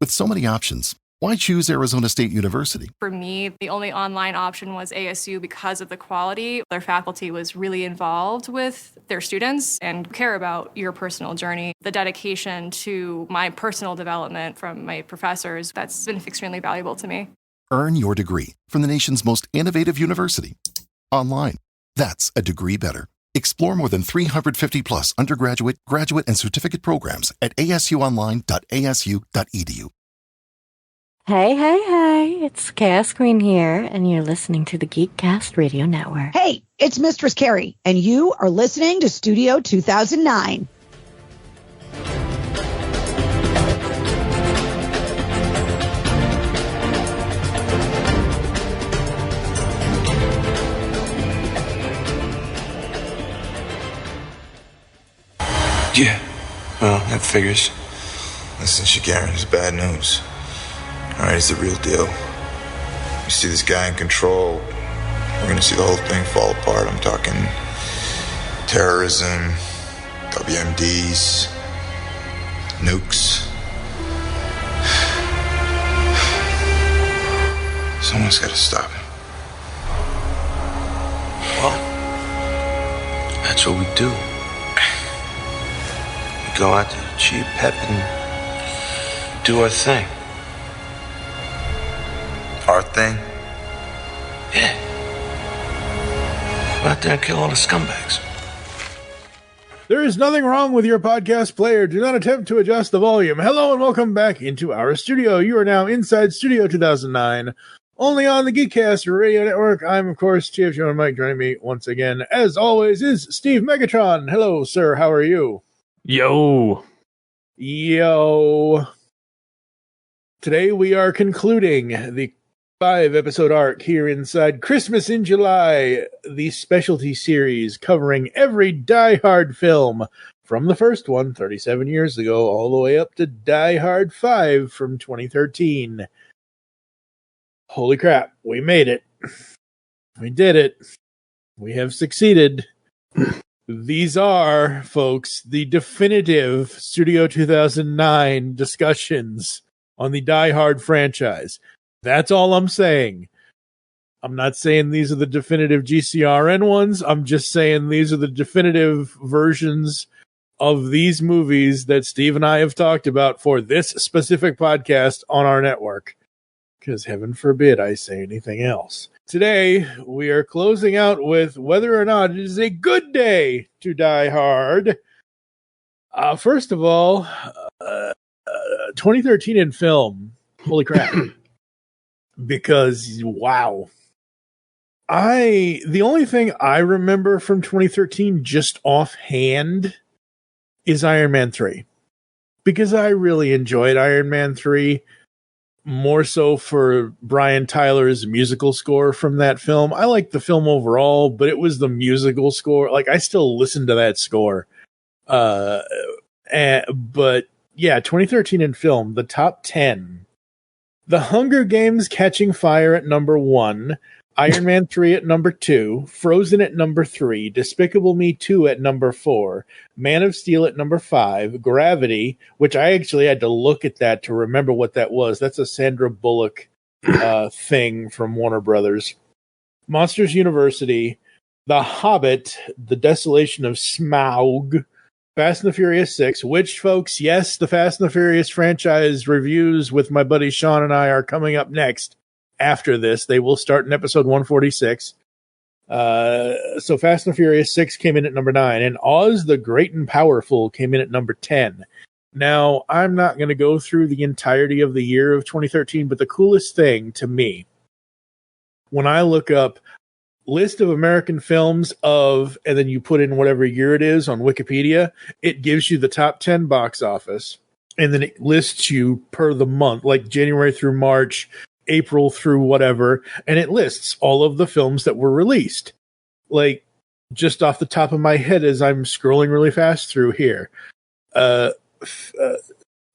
With so many options, why choose Arizona State University? For me, the only online option was ASU because of the quality. Their faculty was really involved with their students and care about your personal journey. The dedication to my personal development from my professors, that's been extremely valuable to me. Earn your degree from the nation's most innovative university. Online. That's a degree better. Explore more than 350 plus undergraduate, graduate, and certificate programs at asuonline.asu.edu. Hey, it's Chaos Queen here, and you're listening to the Geekcast Radio Network. Hey, it's Mistress Carrie, and you are listening to Studio 2009. Yeah, well, that figures. Listen, Shigaren, it's bad news. Alright, it's the real deal. You see this guy in control, we're gonna see the whole thing fall apart. I'm talking terrorism, WMDs, nukes. Someone's gotta stop him. Well, that's what we do. We go out to cheap pep and do our thing. Our thing? Yeah. Go out there and kill all the scumbags. There is nothing wrong with your podcast player. Do not attempt to adjust the volume. Hello and welcome back into our studio. You are now inside Studio 2009, only on the Geekcast Radio Network. I'm, of course, Chief Joe and Mike. Joining me once again, as always, is Steve Megatron. Hello, sir. How are you? Yo. Today we are concluding the 5-episode arc here inside Christmas in July, the specialty series covering every Die Hard film from the first one 37 years ago all the way up to Die Hard 5 from 2013. Holy crap, we made it. We did it. We have succeeded. These are, folks, the definitive Studio 2009 discussions on the Die Hard franchise. That's all I'm saying. I'm not saying these are the definitive GCRN ones. I'm just saying these are the definitive versions of these movies that Steve and I have talked about for this specific podcast on our network. Because heaven forbid I say anything else. Today, we are closing out with whether or not it is a good day to Die Hard. First of all, 2013 in film. Holy crap. Because, wow. The only thing I remember from 2013 just offhand is Iron Man 3. Because I really enjoyed Iron Man 3. More so for Brian Tyler's musical score from that film. I liked the film overall, but it was the musical score. Like, I still listen to that score. But yeah, 2013 in film, the top 10. The Hunger Games Catching Fire at number 1. Iron Man 3 at number 2. Frozen at number 3. Despicable Me 2 at number 4. Man of Steel at number 5. Gravity, which I actually had to look at that to remember what that was. That's a Sandra Bullock thing from Warner Brothers. Monsters University. The Hobbit. The Desolation of Smaug. Fast and the Furious 6, which, folks, yes, the Fast and the Furious franchise reviews with my buddy Sean and I are coming up next. After this, they will start in episode 146. So Fast and the Furious 6 came in at number 9, and Oz the Great and Powerful came in at number 10. Now, I'm not going to go through the entirety of the year of 2013, but the coolest thing to me, when I look up list of American films of, and then you put in whatever year it is on Wikipedia, it gives you the top 10 box office, and then it lists you per the month, like January through March, April through whatever, and it lists all of the films that were released. Like, just off the top of my head as I'm scrolling really fast through here. Damn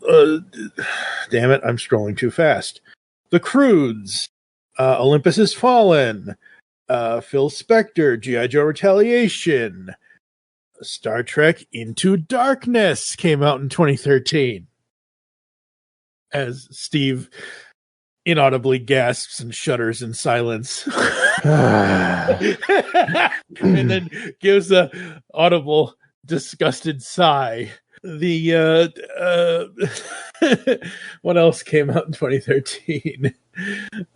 it, I'm scrolling too fast. The Croods, Olympus Has Fallen, Phil Spector, G.I. Joe Retaliation, Star Trek Into Darkness came out in 2013. as Steve inaudibly gasps and shudders in silence. And then gives a audible, disgusted sigh. The what else came out in 2013?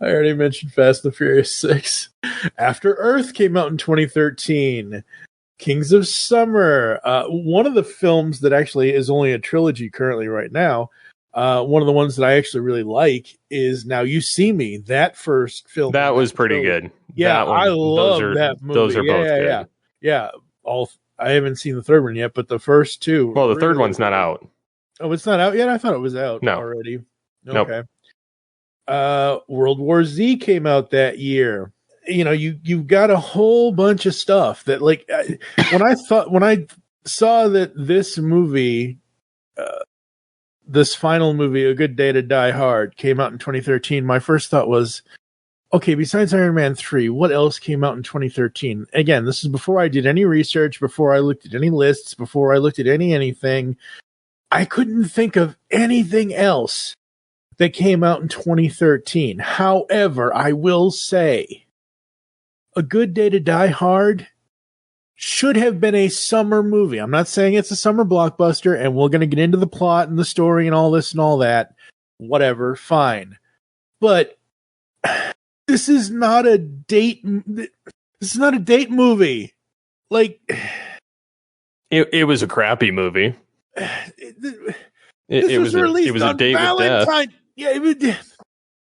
I already mentioned Fast and Furious 6. After Earth came out in 2013. Kings of Summer, one of the films that actually is only a trilogy currently right now. One of the ones that I actually really like is Now You See Me. That first film that was pretty good. Yeah, I love that movie. Those are both good. Yeah. I haven't seen the third one yet, but the first two. Well, the third one's not out. Oh, it's not out yet? I thought it was out already. Okay. Nope. World War Z came out that year. You know, you've got a whole bunch of stuff that, like, when I saw that this movie, this final movie, A Good Day to Die Hard, came out in 2013, my first thought was, okay, besides Iron Man 3, what else came out in 2013? Again, this is before I did any research, before I looked at any lists, before I looked at anything. I couldn't think of anything else that came out in 2013. However, I will say, A Good Day to Die Hard should have been a summer movie. I'm not saying it's a summer blockbuster, and we're going to get into the plot and the story and all this and all that. Whatever, fine. But this is not a date. This is not a date movie. Like, it was a crappy movie. It was released on a date Valentine. With death.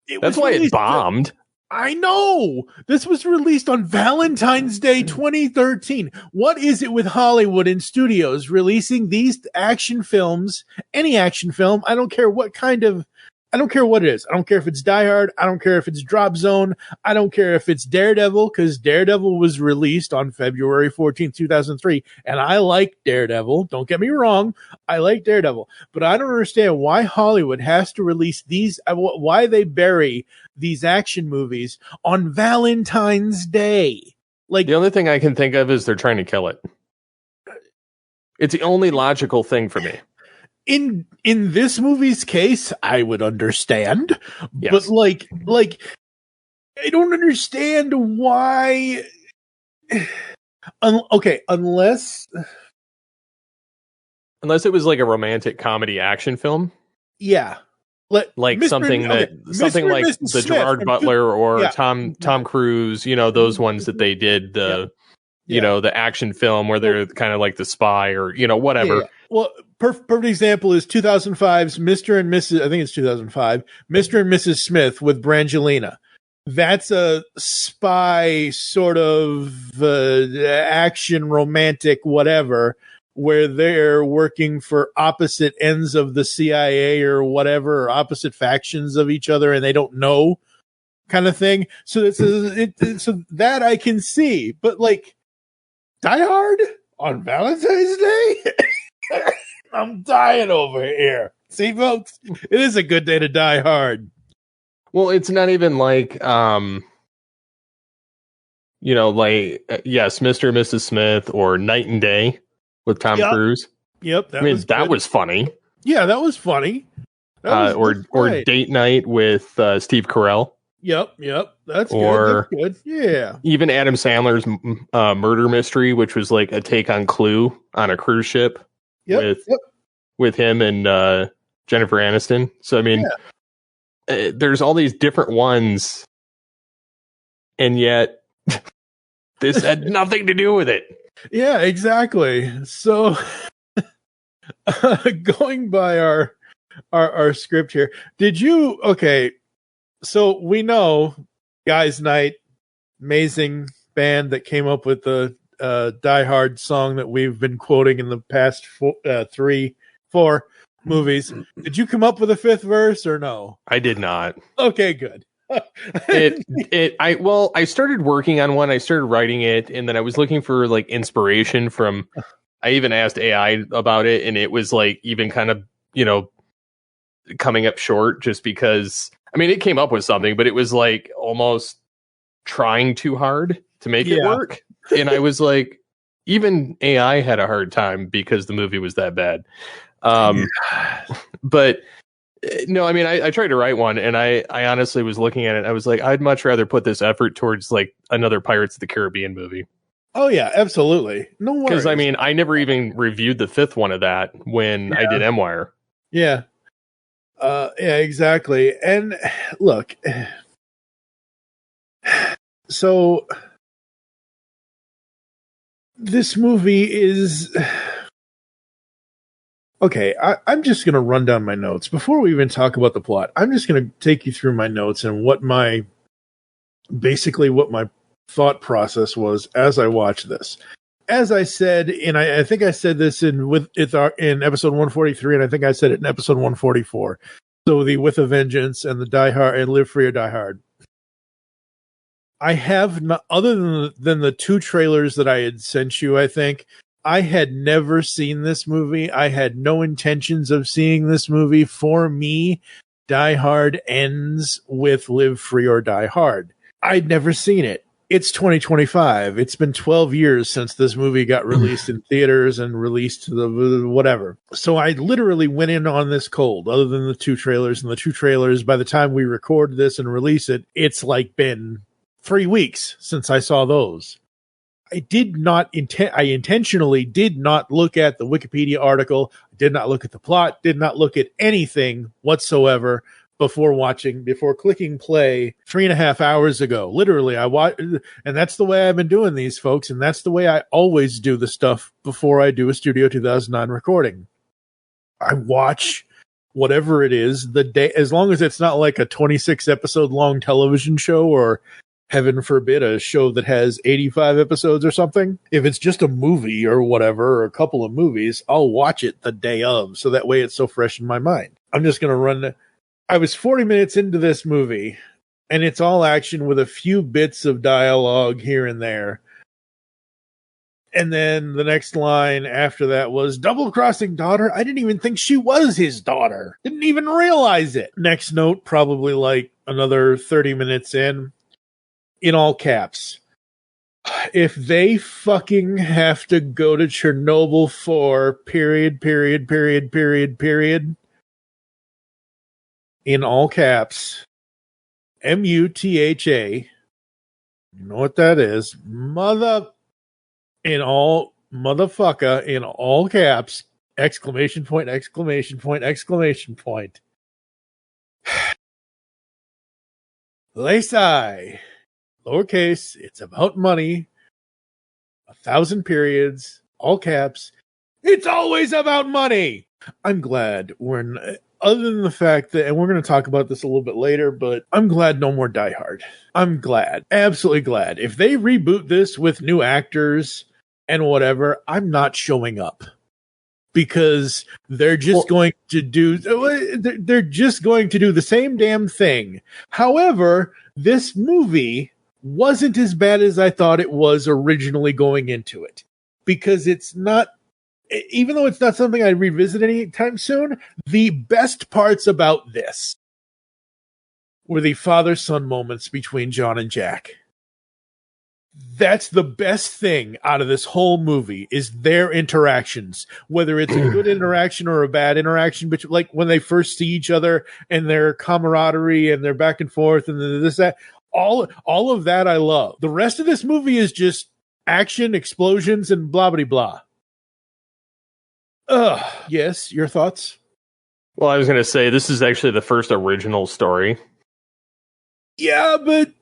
Yeah, that's why it bombed. I know. This was released on Valentine's Day 2013. What is it with Hollywood and studios releasing these action films, any action film? I don't care what kind of, I don't care what it is. I don't care if it's Die Hard. I don't care if it's Drop Zone. I don't care if it's Daredevil, because Daredevil was released on February 14th, 2003. And I like Daredevil. Don't get me wrong. I like Daredevil. But I don't understand why Hollywood has to release these, why they bury these action movies on Valentine's Day. Like, the only thing I can think of is they're trying to kill it. It's the only logical thing for me. In this movie's case, I would understand, yes. But like I don't understand why. Okay, unless it was like a romantic comedy action film. Yeah, like something like the Smith Gerard Butler or Tom Cruise. You know, those ones that they did you know, the action film where they're kind of like the spy or, you know, whatever. Yeah. Well, perfect example is 2005's Mr. and Mrs. I think it's 2005, Mr. and Mrs. Smith with Brangelina. That's a spy sort of action, romantic, whatever, where they're working for opposite ends of the CIA or whatever, or opposite factions of each other, and they don't know, kind of thing. So so that I can see, but like Die Hard on Valentine's Day. I'm dying over here. See, folks, it is a good day to die hard. Well, it's not even like, you know, like, yes, Mr. and Mrs. Smith or Night and Day with Tom Cruise. Yep. That was funny. Yeah, that was funny. Or Date Night with Steve Carell. Yep. That's good. Yeah. Even Adam Sandler's Murder Mystery, which was like a take on Clue on a cruise ship with him and Jennifer Aniston. So, I mean, there's all these different ones, and yet this had nothing to do with it. Yeah, exactly. So, going by our script here, okay, so we know Guys Night, amazing band that came up with the Die Hard song that we've been quoting in the past 4 movies. Did you come up with a fifth verse or no? I did not. Okay, good. I started working on one. I started writing it, and then I was looking for like inspiration from. I even asked AI about it, and it was like even kind of, you know, coming up short, just because. I mean, it came up with something, but it was like almost trying too hard to make it work. And I was like, even AI had a hard time because the movie was that bad. But No, I mean, I tried to write one, and I honestly was looking at it. I was like, I'd much rather put this effort towards like another Pirates of the Caribbean movie. Oh yeah, absolutely. No worries. Because I mean, I never even reviewed the fifth one of that when I did M-Wire. Yeah. Yeah, exactly. And look, so this movie is okay. I'm just going to run down my notes before we even talk about the plot. I'm just going to take you through my notes and what my thought process was as I watched this. As I said, and I think I said this in episode 143, and I think I said it in episode 144. So the With a Vengeance and the Die Hard and Live Free or Die Hard. I have not, other than the two trailers that I had sent you, I think I had never seen this movie. I had no intentions of seeing this movie. For me, Die Hard ends with Live Free or Die Hard. I'd never seen it. It's 2025. It's been 12 years since this movie got released in theaters and released to the whatever. So I literally went in on this cold, other than the two trailers. And the two trailers, by the time we record this and release it, it's like been 3 weeks since I saw those. I intentionally did not look at the Wikipedia article, did not look at the plot, did not look at anything whatsoever before clicking play 3.5 hours ago. Literally, I watched, and that's the way I've been doing these, folks, and that's the way I always do the stuff before I do a Studio 2009 recording. I watch whatever it is the day, as long as it's not like a 26 episode long television show or, heaven forbid, a show that has 85 episodes or something. If it's just a movie or whatever, or a couple of movies, I'll watch it the day of, so that way it's so fresh in my mind. I'm just going to run. I was 40 minutes into this movie, and it's all action with a few bits of dialogue here and there. And then the next line after that was, double-crossing daughter? I didn't even think she was his daughter. Didn't even realize it. Next note, probably like another 30 minutes in all caps. If they fucking have to go to Chernobyl for period, in all caps, MUTHA, you know what that is, motherfucker, in all caps, exclamation point. Lacey, lowercase, it's about money, 1,000 periods, all caps, it's always about money. I'm glad other than the fact that, and we're going to talk about this a little bit later, but I'm glad no more Die Hard. I'm glad. Absolutely glad. If they reboot this with new actors and whatever, I'm not showing up. Because they're just going to do the same damn thing. However, this movie wasn't as bad as I thought it was originally going into it. Because it's not, even though it's not something I revisit anytime soon, the best parts about this were the father-son moments between John and Jack. That's the best thing out of this whole movie, is their interactions, whether it's a good interaction or a bad interaction, but like when they first see each other and their camaraderie and their back and forth and this, that, all of that I love. The rest of this movie is just action, explosions, and blah, blah, blah. Yes, your thoughts? Well, I was going to say, this is actually the first original story. Yeah, but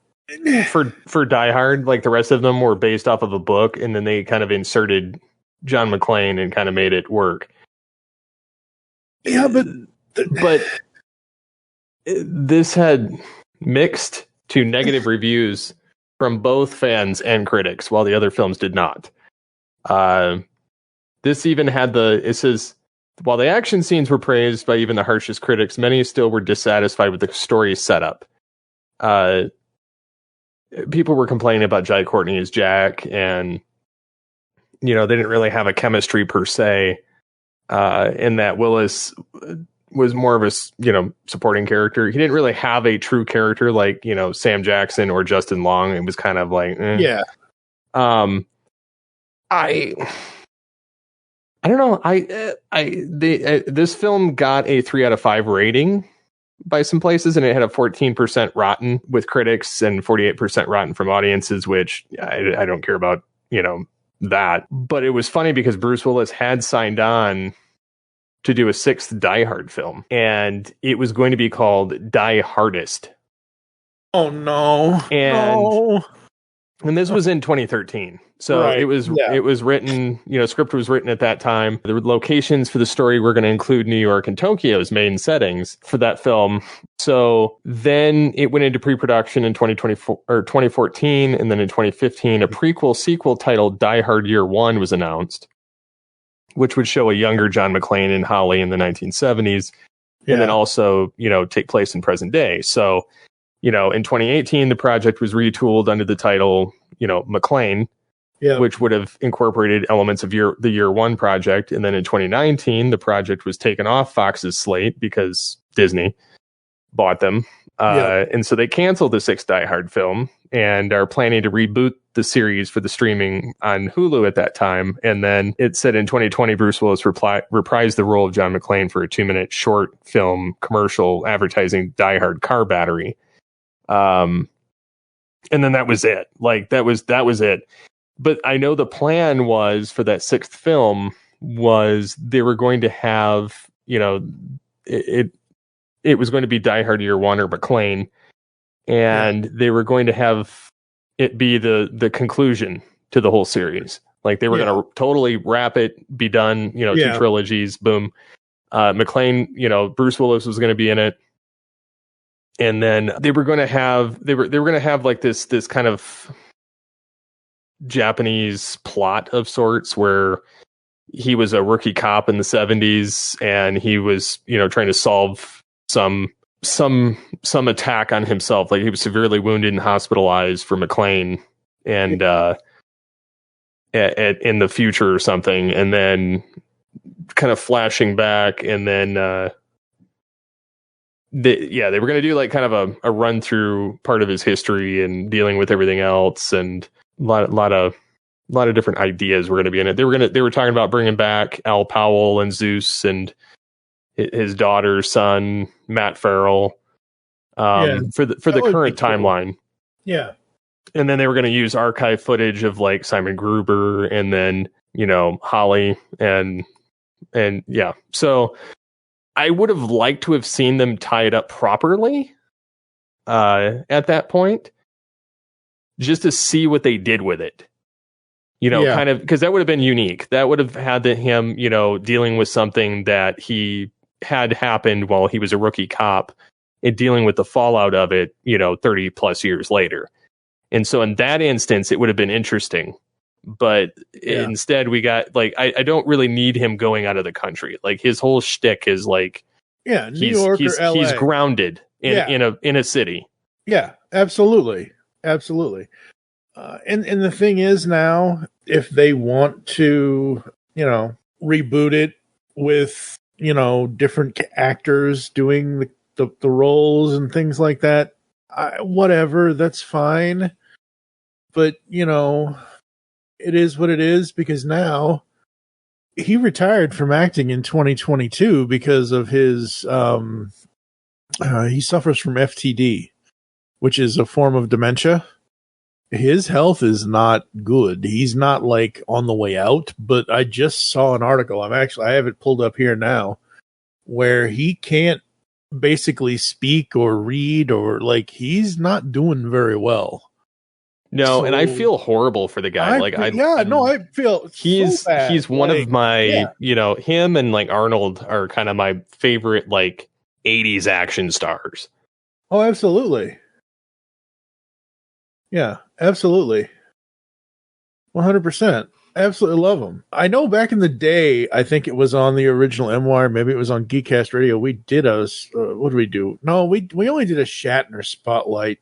for Die Hard, like the rest of them were based off of a book, and then they kind of inserted John McClane and kind of made it work. Yeah, but this had mixed to negative reviews from both fans and critics, while the other films did not. This even had it says, while the action scenes were praised by even the harshest critics, many still were dissatisfied with the story setup. People were complaining about Jai Courtney as Jack, and they didn't really have a chemistry per se. In that Willis was more of a supporting character. He didn't really have a true character like Sam Jackson or Justin Long. It was kind of like yeah. I don't know. This film got a 3 out of 5 rating by some places, and it had a 14% rotten with critics and 48% rotten from audiences, which I don't care about, that. But it was funny because Bruce Willis had signed on to do a 6th Die Hard film, and it was going to be called Die Hardest. Oh no. And this was in 2013. So Right, it was written, script was written at that time. The locations for the story were going to include New York and Tokyo as main settings for that film. So then it went into pre-production in 2024 or 2014, and then in 2015 a prequel sequel titled Die Hard Year 1 was announced, which would show a younger John McClane and Holly in the 1970s, and then also, take place in present day. So, in 2018 the project was retooled under the title, McClane. Yeah. Which would have incorporated elements of the Year 1 project. And then in 2019, the project was taken off Fox's slate because Disney bought them. And so they canceled the 6th Die Hard film and are planning to reboot the series for the streaming on Hulu at that time. And then it said in 2020, Bruce Willis reprised the role of John McClane for a 2-minute short film commercial advertising Die Hard car battery. And then that was it. That was it. But I know the plan was for that 6th film was they were going to have, it was going to be Die Hard Year 1 or McClane, and they were going to have it be the conclusion to the whole series. They were going to totally wrap it, be done, 2 trilogies, boom. McClane, Bruce Willis was going to be in it. And then they were going to have this kind of Japanese plot of sorts where he was a rookie cop in the 70s and he was, trying to solve some attack on himself. He was severely wounded and hospitalized for McClane and in the future or something. And then kind of flashing back, and then they were going to do kind of a run through part of his history and dealing with everything else, and a lot of different ideas were going to be in it. They were talking about bringing back Al Powell and Zeus and his daughter's son Matt Farrell for the current timeline. Cool. Yeah, and then they were going to use archive footage of Simon Gruber and then Holly and yeah. So I would have liked to have seen them tie it up properly at that point, just to see what they did with it, kind of, because that would have been unique. That would have had him, dealing with something that he had happened while he was a rookie cop and dealing with the fallout of it, 30 plus years later. And so in that instance, it would have been interesting. But instead we got I don't really need him going out of the country. His whole shtick is New York or LA. He's grounded in a city. Yeah, absolutely. Absolutely. And the thing is now, if they want to, reboot it with, different actors doing the roles and things like that, whatever, that's fine. But, it is what it is, because now he retired from acting in 2022 because of his, he suffers from FTD, which is a form of dementia. His health is not good. He's not on the way out, but I just saw an article. I have it pulled up here now, where he can't basically speak or read, or he's not doing very well. No, and I feel horrible for the guy. I feel he's so bad. He's one of my, him and Arnold are kind of my favorite 80s action stars. Oh, absolutely. Yeah, absolutely. 100%. Absolutely love him. I know back in the day, I think it was on the original MWire, maybe it was on Geekcast Radio. We did what did we do? No, we only did a Shatner spotlight.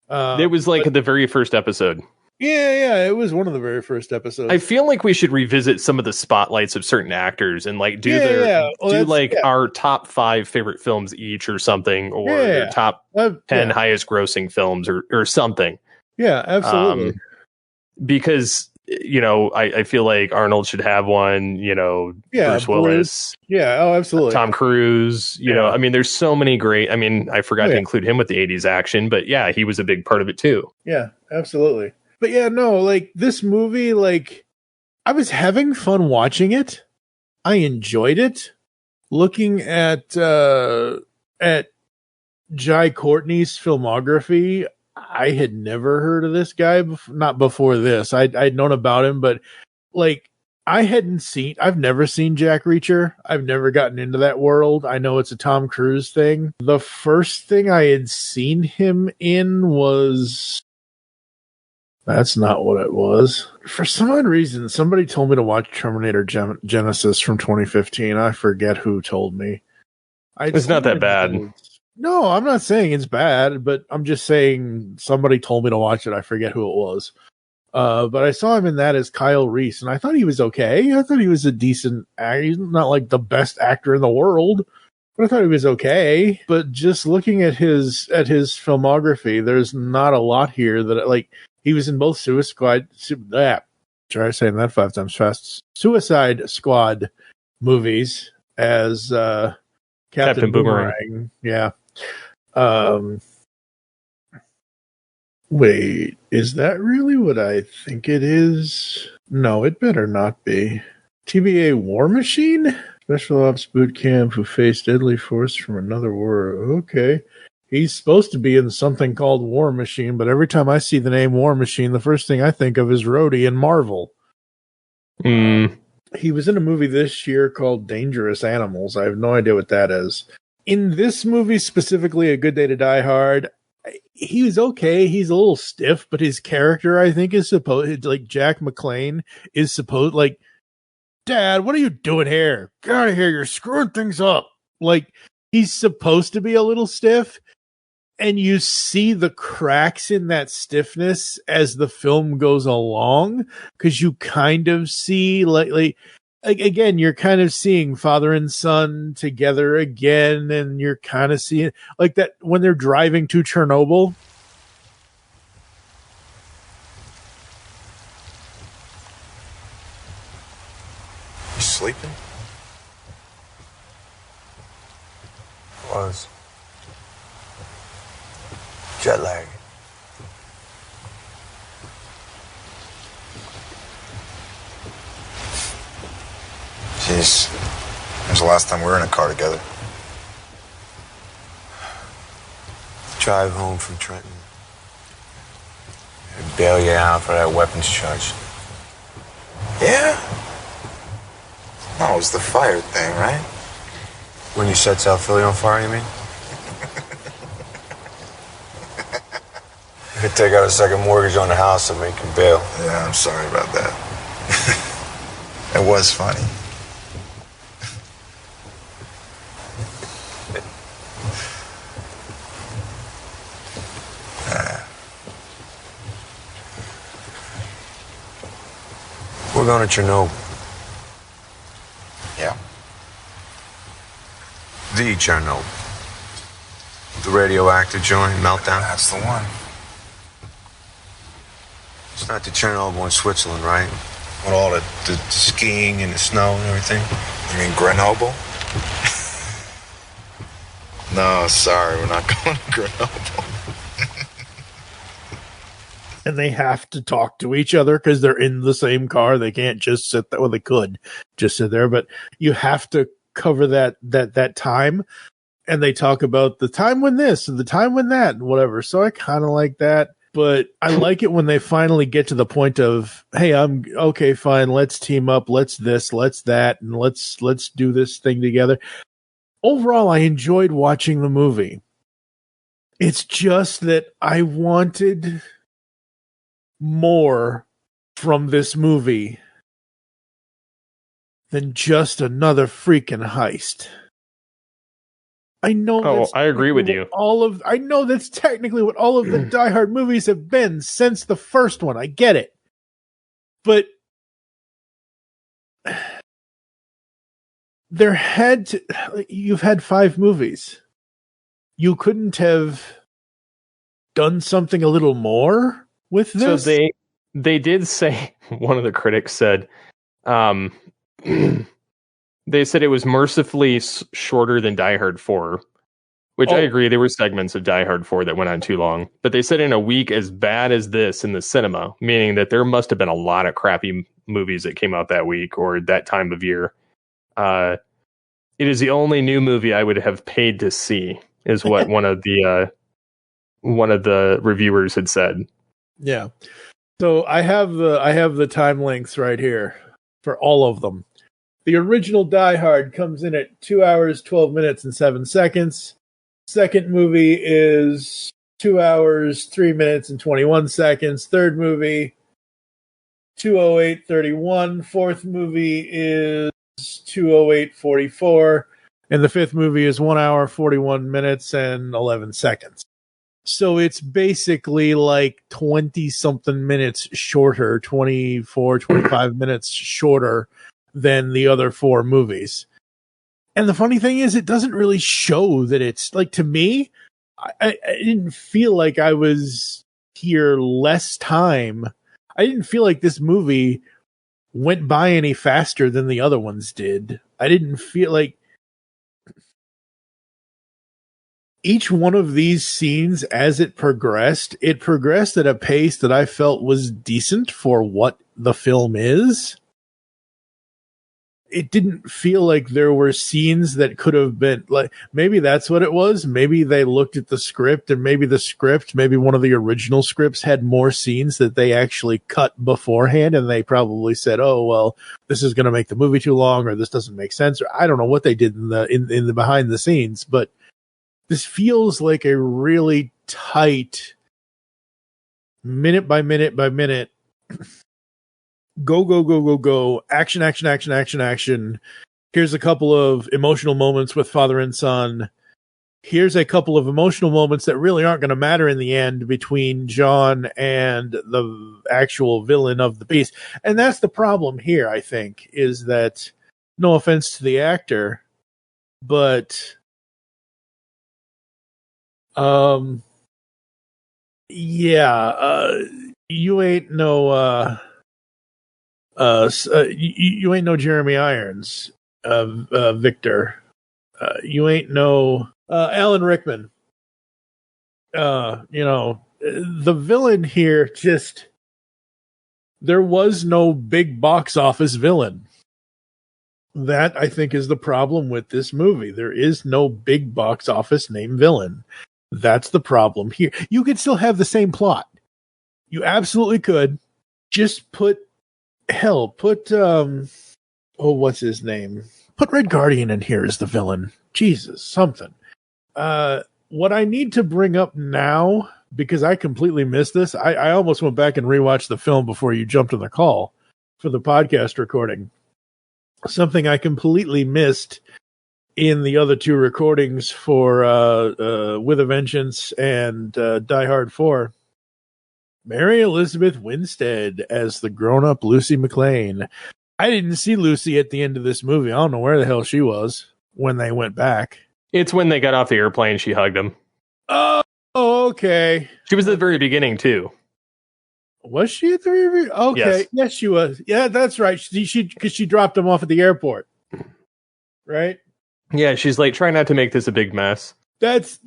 It was the very first episode. Yeah, it was one of the very first episodes. I feel like we should revisit some of the spotlights of certain actors and our top 5 favorite films each or something, or their top 10 highest grossing films or something. Yeah, absolutely. Because I feel like Arnold should have one, Bruce Willis. Yeah, oh, absolutely. Tom Cruise, I mean, there's so many great, I forgot to include him with the 80s action, but yeah, he was a big part of it too. Yeah, absolutely. But yeah, no, like this movie, like I was having fun watching it. I enjoyed it. Looking at Jai Courtney's filmography, I had never heard of this guy, not before this. I'd known about him, but like I've never seen Jack Reacher. I've never gotten into that world. I know it's a Tom Cruise thing. The first thing I had seen him in was... That's not what it was. For some odd reason, somebody told me to watch Terminator Genesis from 2015. I forget who told me. It's not that bad. No, I'm not saying it's bad, but I'm just saying somebody told me to watch it. I forget who it was. But I saw him in that as Kyle Reese, and I thought he was okay. I thought he was a decent actor. He's not like the best actor in the world, but I thought he was okay. But just looking at his filmography, there's not a lot here that like he was in both Suicide Squad movies as Captain Boomerang. Yeah. Wait, is that really what I think it is? No, it better not be. TVA War Machine? Special Ops Boot Camp who faced deadly force from another world. Okay. He's supposed to be in something called War Machine, but every time I see the name War Machine, the first thing I think of is Rhodey in Marvel. He was in a movie this year called Dangerous Animals. I have no idea what that is. In this movie specifically, A Good Day to Die Hard, he was okay. He's a little stiff, but his character, I think, is supposed, like Jack McClane, is supposed, like, Dad, what are you doing here? Get out of here. You're screwing things up. Like, he's supposed to be a little stiff, and you see the cracks in that stiffness as the film goes along, because you kind of see, like again, you're kind of seeing father and son together again, and you're kind of seeing like that when they're driving to Chernobyl. You sleeping? Was. Jet lag. Jeez. When's the last time we were in a car together? Drive home from Trenton. I'd bail you out for that weapons charge. Yeah? No, it was the fire thing, right? When you set South Philly on fire, you mean? You could take out a second mortgage on the house and make him bail. Yeah, I'm sorry about that. It was funny. We're going to Chernobyl. Yeah. The Chernobyl. The radioactive joint, meltdown. That's the one. It's not the Chernobyl in Switzerland, right? With all the skiing and the snow and everything. You mean Grenoble? No, sorry, we're not going to Grenoble. And they have to talk to each other because they're in the same car. They can't just sit there. Well, they could just sit there, but you have to cover that time. And they talk about the time when this and the time when that and whatever. So I kind of like that, but I like it when they finally get to the point of, hey, I'm okay, fine. Let's team up. Let's this, let's that. And let's do this thing together. Overall, I enjoyed watching the movie. It's just that I wanted more from this movie than just another freaking heist. I know. Oh, I agree with you. I know that's technically what all of the Die Hard movies have been since the first one. I get it, but you've had 5 movies. You couldn't have done something a little more with this? So They did say, one of the critics said, they said it was mercifully shorter than Die Hard 4, which I agree. There were segments of Die Hard 4 that went on too long. But they said in a week as bad as this in the cinema, meaning that there must have been a lot of crappy movies that came out that week or that time of year. It is the only new movie I would have paid to see, is what one of the reviewers had said. Yeah. So I have the time lengths right here for all of them. The original Die Hard comes in at 2 hours, 12 minutes, and 7 seconds. Second movie is 2 hours, 3 minutes, and 21 seconds. Third movie, 2:08:31. Fourth movie is 2:08:44. And the fifth movie is 1 hour, 41 minutes, and 11 seconds. So it's basically like 20-something minutes shorter, 24, 25 minutes shorter than the other four movies. And the funny thing is, it doesn't really show that it's, like, to me, I didn't feel like I was here less time. I didn't feel like this movie went by any faster than the other ones did. I didn't feel like each one of these scenes, as it progressed at a pace that I felt was decent for what the film is. It didn't feel like there were scenes that could have been, like, maybe that's what it was. Maybe they looked at the script, and maybe one of the original scripts had more scenes that they actually cut beforehand, and they probably said, oh, well, this is going to make the movie too long, or this doesn't make sense, or I don't know what they did in the behind the scenes, but this feels like a really tight, minute by minute by minute, go, action. Here's a couple of emotional moments with father and son. Here's a couple of emotional moments that really aren't going to matter in the end between John and the actual villain of the piece. And that's the problem here, I think, is that, no offense to the actor, but you ain't no you ain't no Jeremy Irons, Victor. You ain't no Alan Rickman. The villain here, just, there was no big box office villain. That, I think, is the problem with this movie. There is no big box office name villain. That's the problem here. You could still have the same plot. You absolutely could. Just put what's his name? Put Red Guardian in here as the villain. Jesus, something. What I need to bring up now, because I completely missed this, I almost went back and rewatched the film before you jumped on the call for the podcast recording. Something I completely missed in the other two recordings for With a Vengeance and Die Hard 4. Mary Elizabeth Winstead as the grown-up Lucy McClane. I didn't see Lucy at the end of this movie. I don't know where the hell she was when they went back. It's when they got off the airplane, she hugged him. Oh, okay. She was at the very beginning, too. Was she at the very beginning? Okay. Yes, she was. Yeah, that's right. Because she dropped him off at the airport. Right? Yeah, she's like, try not to make this a big mess. That's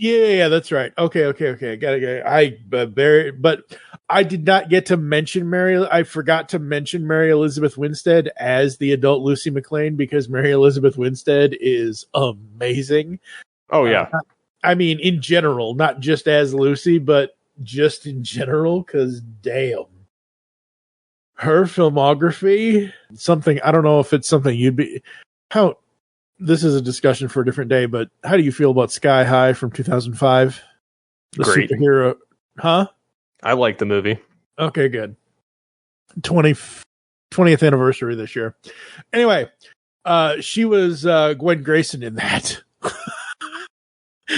right. Okay. Got it. But I did not get to mention I forgot to mention Mary Elizabeth Winstead as the adult Lucy McClane, because Mary Elizabeth Winstead is amazing. Oh yeah. I mean, in general, not just as Lucy, but just in general, because damn, her filmography, something, I don't know if it's something this is a discussion for a different day, but how do you feel about Sky High from 2005? The Great. Superhero, huh? I like the movie. Okay, good. 20th anniversary this year. Anyway, she was Gwen Grayson in that.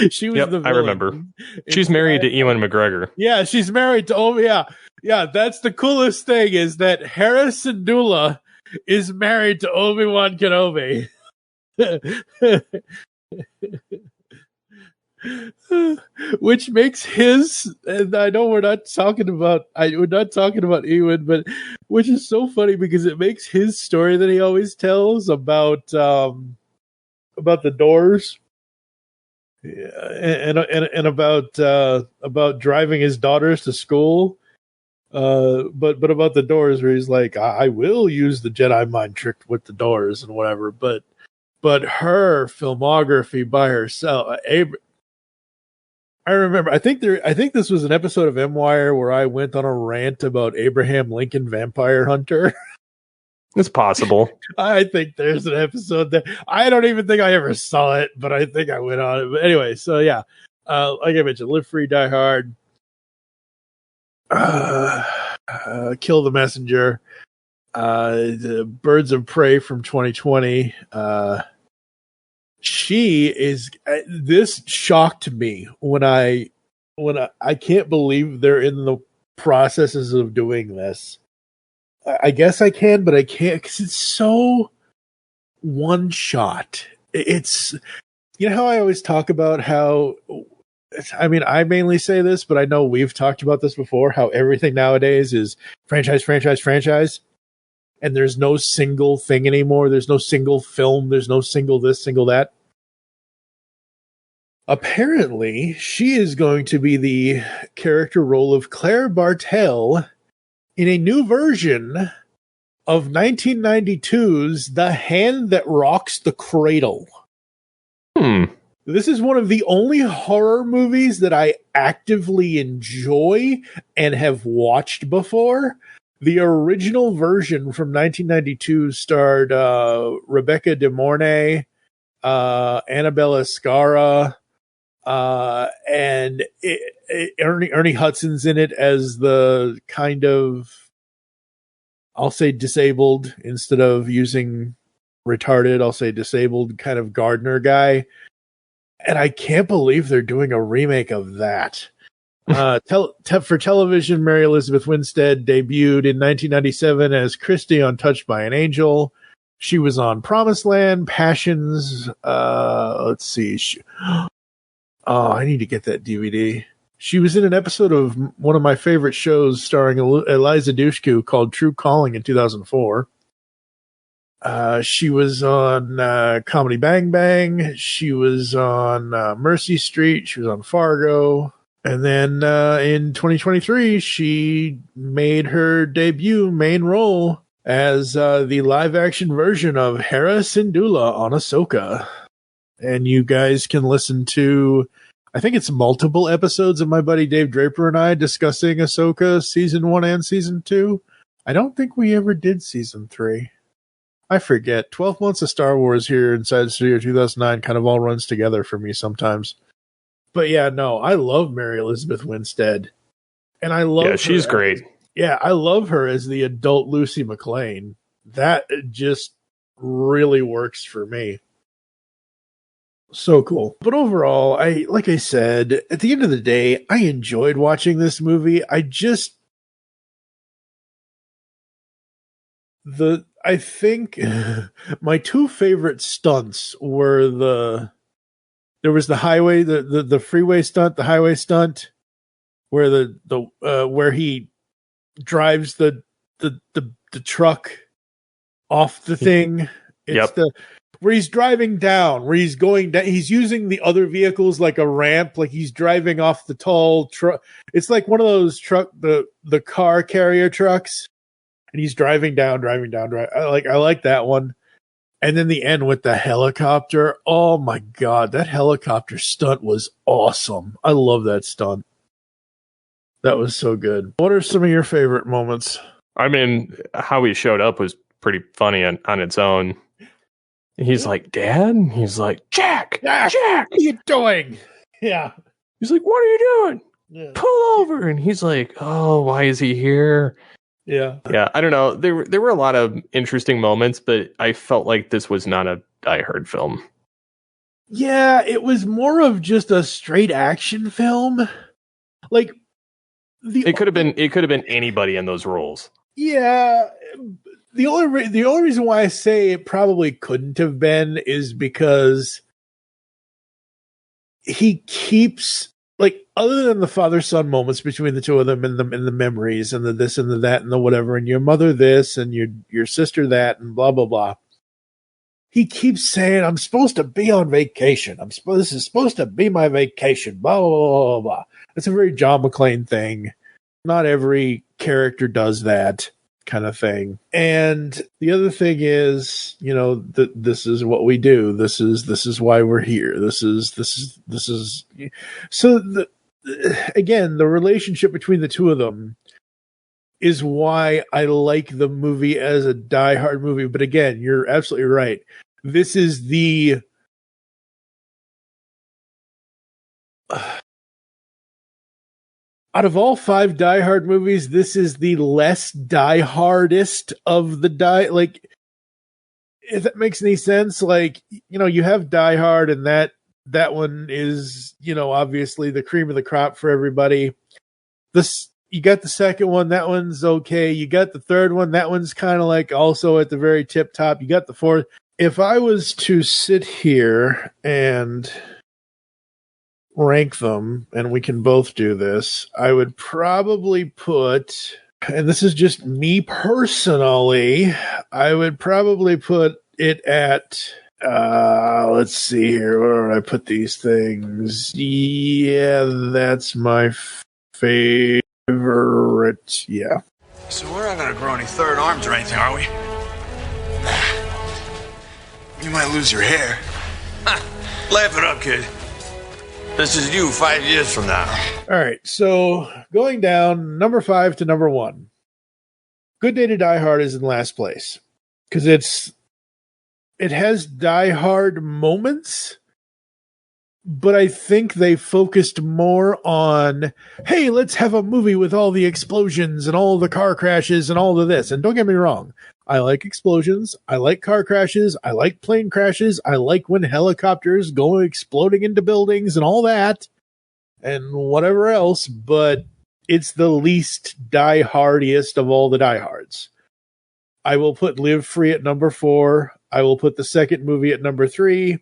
She was the villain. I remember. She's married to Ewan McGregor. Yeah, she's married to Yeah, that's the coolest thing, is that Hera Syndulla is married to Obi-Wan Kenobi. Which makes his, and I know we're not talking about Ewan, but which is so funny because it makes his story that he always tells about the Doors, and about driving his daughters to school. But about the Doors, where he's like, I will use the Jedi mind trick with the Doors and whatever. But her filmography by herself, I remember. I think this was an episode of M-Wire where I went on a rant about Abraham Lincoln Vampire Hunter. It's possible. I think there's an episode that I don't even think I ever saw it, but I think I went on it. But anyway, so yeah, like I mentioned, Live Free, Die Hard, Kill the Messenger, the Birds of Prey from 2020. This shocked me when I can't believe they're in the processes of doing this. I guess I can, but I can't because it's so one shot. It's, you know how I always talk about how, I mean, I mainly say this, but I know we've talked about this before, how everything nowadays is franchise, franchise, franchise. And there's no single thing anymore. There's no single film. There's no single this, single that. Apparently, she is going to be the character role of Claire Bartel in a new version of 1992's The Hand That Rocks the Cradle. This is one of the only horror movies that I actively enjoy and have watched before. The original version from 1992 starred Rebecca De Mornay, Annabella Scara, and Ernie Hudson's in it as the kind of, I'll say disabled instead of using retarded, I'll say disabled kind of gardener guy. And I can't believe they're doing a remake of that. For television, Mary Elizabeth Winstead debuted in 1997 as Christy on Touched by an Angel. She was on Promised Land, Passions. Let's see. I need to get that DVD. She was in an episode of one of my favorite shows starring Eliza Dushku called True Calling in 2004. She was on Comedy Bang Bang. She was on Mercy Street. She was on Fargo. And then in 2023, she made her debut main role as the live-action version of Hera Syndulla on Ahsoka. And you guys can listen to, I think it's multiple episodes of my buddy Dave Draper and I discussing Ahsoka Season 1 and Season 2. I don't think we ever did Season 3. I forget. 12 months of Star Wars here inside Studio 2009 kind of all runs together for me sometimes. But yeah, no, I love Mary Elizabeth Winstead. And I love she's great. I love her as the adult Lucy McClane. That just really works for me. So cool. But overall, like I said, at the end of the day, I enjoyed watching this movie. I think my two favorite stunts were there was the highway, the freeway stunt, the highway stunt, where where he drives the truck off the thing. It's where he's driving down, where he's going down. He's using the other vehicles like a ramp, like he's driving off the tall truck. It's like one of those the car carrier trucks, and he's driving down. I like that one. And then the end with the helicopter. Oh my God, that helicopter stunt was awesome. I love that stunt. That was so good. What are some of your favorite moments? I mean, how he showed up was pretty funny on its own. He's like, Dad? He's like, Jack! What are you doing? Yeah. He's like, what are you doing? Yeah. Pull over. And he's like, oh, why is he here? Yeah. Yeah, I don't know. There were a lot of interesting moments, but I felt like this was not a Die Hard film. Yeah, it was more of just a straight action film. Like it could have been anybody in those roles. Yeah. The only reason why I say it probably couldn't have been is because he keeps, like, other than the father-son moments between the two of them and the memories and the this and the that and the whatever, and your mother this and your sister that and blah, blah, blah. He keeps saying, I'm supposed to be on vacation. This is supposed to be my vacation, blah, blah, blah, blah, blah. It's a very John McClane thing. Not every character does that kind of thing. And the other thing is, this is what we do. This is why we're here. So again, the relationship between the two of them is why I like the movie as a Die Hard movie. But again, you're absolutely right. This is the out of all 5 Die Hard movies, this is the less Die Hardest of the like, if that makes any sense. Like, you have Die Hard, and that one is, obviously the cream of the crop for everybody. You got the second one, that one's okay. You got the third one, that one's kind of like also at the very tip top. You got the fourth. If I was to sit here and rank them, and we can both do this, I would probably put, and this is just me personally, I would probably put it at, let's see here, where would I put these things? Yeah, that's my favorite. Yeah. So we're not gonna grow any third arms or anything, are we? You might lose your hair. Laugh it up, kid. This is you 5 years from now. All right, so going down number 5 to number 1. Good Day to Die Hard is in last place because it has Die Hard moments, but I think they focused more on, hey, let's have a movie with all the explosions and all the car crashes and all of this. And don't get me wrong, I like explosions, I like car crashes, I like plane crashes, I like when helicopters go exploding into buildings and all that, and whatever else, but it's the least Die Hardiest of all the Die Hards. I will put Live Free at number 4. I will put the second movie at number 3.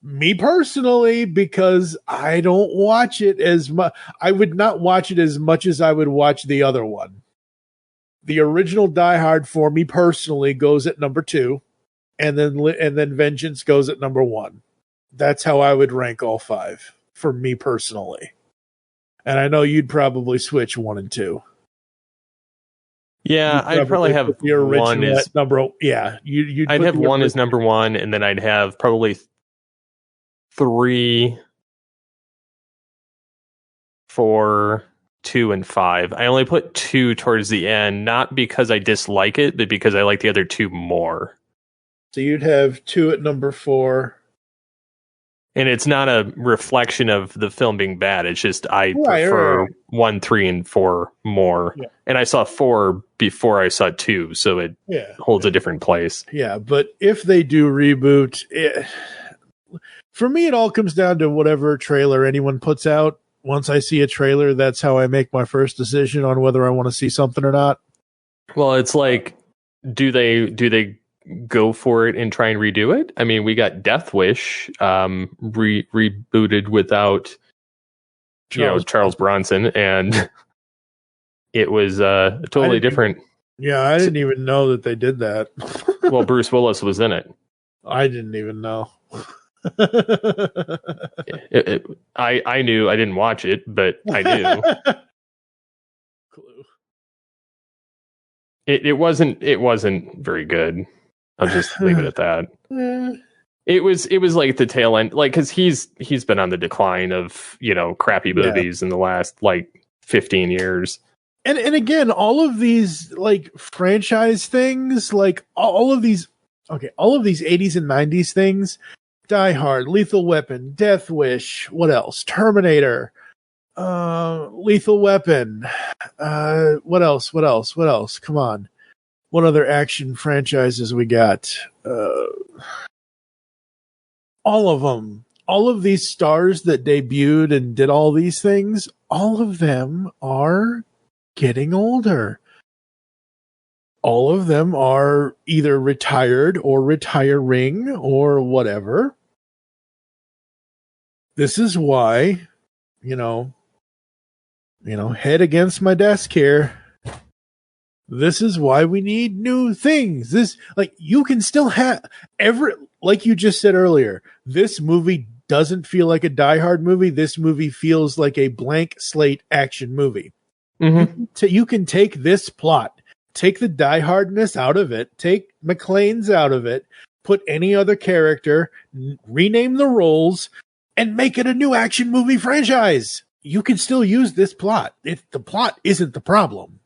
Me personally, because I don't watch it as much. I would not watch it as much as I would watch the other one. The original Die Hard for me personally goes at number 2, and then Vengeance goes at number 1. That's how I would rank all 5 for me personally. And I know you'd probably switch 1 and 2. Yeah, I'd probably have the original one as number. Yeah, I'd have 1 as number 1, and then I'd have probably 3, 4, 2, and 5. I only put 2 towards the end, not because I dislike it, but because I like the other 2 more. So you'd have 2 at number 4. And it's not a reflection of the film being bad. It's just I prefer 1, 3, and 4 more. Yeah. And I saw 4 before I saw 2, so it holds a different place. Yeah, but if they do reboot, for me, it all comes down to whatever trailer anyone puts out. Once I see a trailer, that's how I make my first decision on whether I want to see something or not. Well, it's like, do they go for it and try and redo it? I mean, we got Death Wish rebooted without Charles Bronson, and it was totally different. I didn't even know that they did that. Well, Bruce Willis was in it. I didn't even know. I knew. I didn't watch it, but I knew. Clue. It wasn't very good. I'll just leave it at that. It was like the tail end, like, because he's been on the decline of crappy movies in the last 15 years. And again, all of these franchise things, all of these 80s and 90s things, Die Hard, Lethal Weapon, Death Wish, what else? Terminator, Lethal Weapon, what else? Come on. What other action franchises we got? All of them. All of these stars that debuted and did all these things, all of them are getting older. All of them are either retired or retiring or whatever. This is why, head against my desk here. This is why we need new things. You can still have like you just said earlier, this movie doesn't feel like a Die Hard movie. This movie feels like a blank slate action movie. Mm-hmm. You can take this plot, take the Die Hardness out of it, take McClane's out of it, put any other character, rename the roles, and make it a new action movie franchise. You can still use this plot. The plot isn't the problem.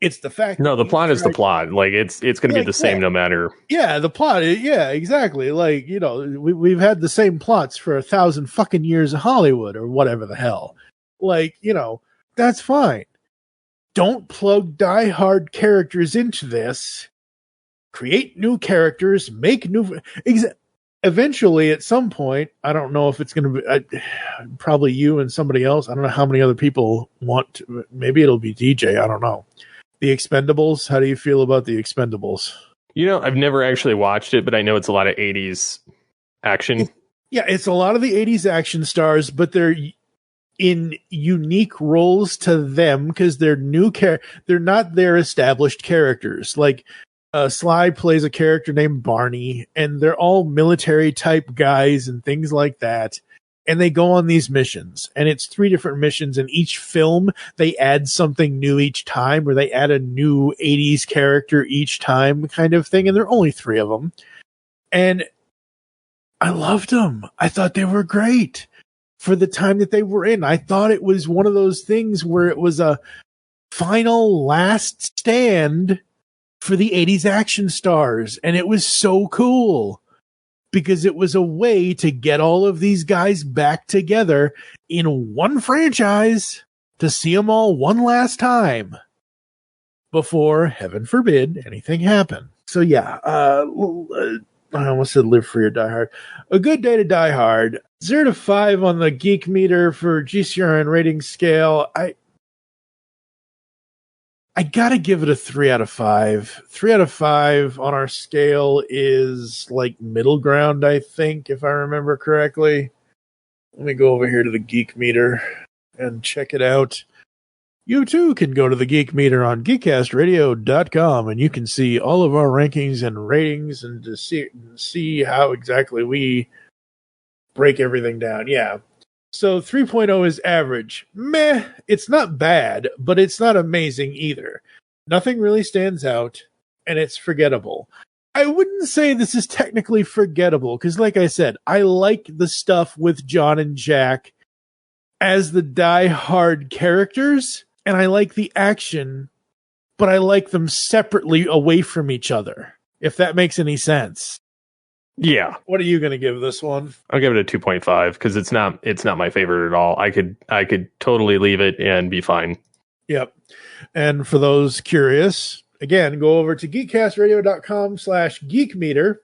It's the fact. No, the plot is the plot. Like it's going to be the same no matter. Yeah, the plot. Yeah, exactly. Like, we've had the same plots for 1,000 fucking years of Hollywood or whatever the hell. Like, that's fine. Don't plug Die Hard characters into this. Create new characters. Make new. Eventually, at some point, I don't know if it's going to be probably you and somebody else. I don't know how many other people want to. Maybe it'll be DJ. I don't know. The Expendables. How do you feel about the Expendables? I've never actually watched it, but I know it's a lot of 80s action. It's a lot of the 80s action stars, but they're in unique roles to them because they're new they're not their established characters. Like Sly plays a character named Barney, and they're all military type guys and things like that. And they go on these missions, and it's 3 different missions. In each film, they add something new each time, or they add a new 80s character each time kind of thing. And there are only 3 of them. And I loved them. I thought they were great for the time that they were in. I thought it was one of those things where it was a final last stand for the 80s action stars. And it was so cool. Because it was a way to get all of these guys back together in one franchise to see them all one last time before, heaven forbid, anything happened. So yeah, I almost said live free or die hard. A good day to die hard. 0 to 5 on the Geek Meter for GCRN rating scale. I gotta give it a 3 out of 5. 3 out of 5 on our scale is like middle ground, I think, if I remember correctly. Let me go over here to the Geek Meter and check it out. You too can go to the Geek Meter on geekcastradio.com, and you can see all of our rankings and ratings and to see how exactly we break everything down. Yeah. So 3.0 is average. Meh, it's not bad, but it's not amazing either. Nothing really stands out, and it's forgettable. I wouldn't say this is technically forgettable, because like I said, I like the stuff with John and Jack as the Die Hard characters, and I like the action, but I like them separately away from each other, if that makes any sense. Yeah. What are you going to give this one? I'll give it a 2.5 because it's not my favorite at all. I could totally leave it and be fine. Yep. And for those curious, again, go over to geekcastradio.com/geekmeter.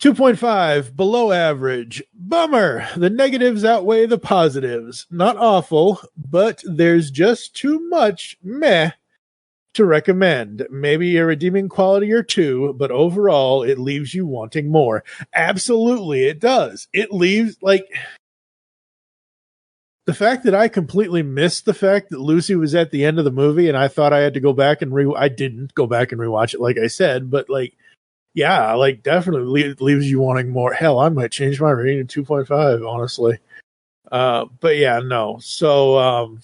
2.5, below average. Bummer. The negatives outweigh the positives. Not awful, but there's just too much meh to recommend. Maybe a redeeming quality or 2, but overall it leaves you wanting more. Absolutely it does. It leaves, like, the fact that I completely missed the fact that Lucy was at the end of the movie and I thought I had to go back and I didn't go back and rewatch it like I said, but like, yeah, like definitely leaves you wanting more. Hell, I might change my rating to 2.5, honestly. But yeah, no. So,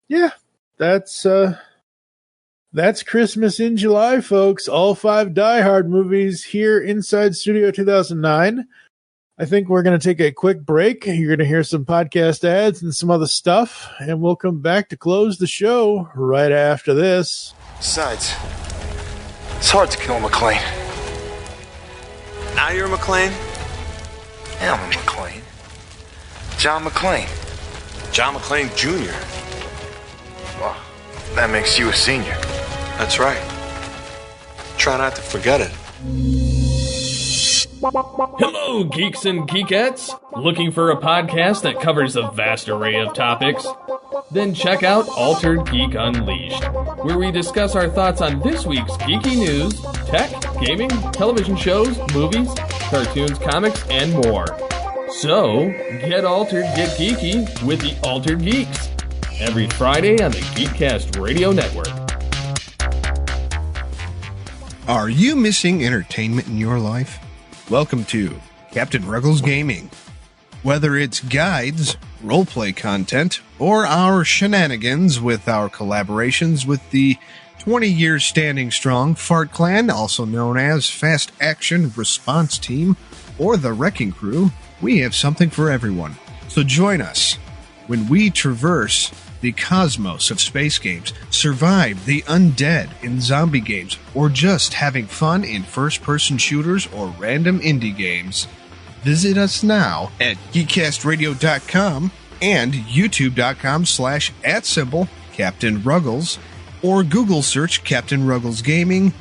yeah, that's Christmas in July, folks. All 5 Die Hard movies here inside Studio 2009. I think we're going to take a quick break. You're going to hear some podcast ads and some other stuff, and we'll come back to close the show right after this. Besides, it's hard to kill McClane. Now you're a McClane? Yeah, I'm a McClane. John McClane. John McClane Jr. Well, that makes you a senior. That's right. Try not to forget it. Hello, geeks and geekettes! Looking for a podcast that covers a vast array of topics? Then check out Altered Geek Unleashed, where we discuss our thoughts on this week's geeky news, tech, gaming, television shows, movies, cartoons, comics, and more. So, get altered, get geeky with the Altered Geeks. Every Friday on the Geekcast Radio Network. Are you missing entertainment in your life? Welcome to Captain Ruggles Gaming. Whether it's guides, roleplay content, or our shenanigans with our collaborations with the 20 years standing strong Fart Clan, also known as Fast Action Response Team, or the Wrecking Crew, we have something for everyone. So join us when we traverse the cosmos of space games, survive the undead in zombie games, or just having fun in first-person shooters or random indie games. Visit us now at geekcastradio.com and youtube.com/@Captain Ruggles, or Google search Captain Ruggles Gaming.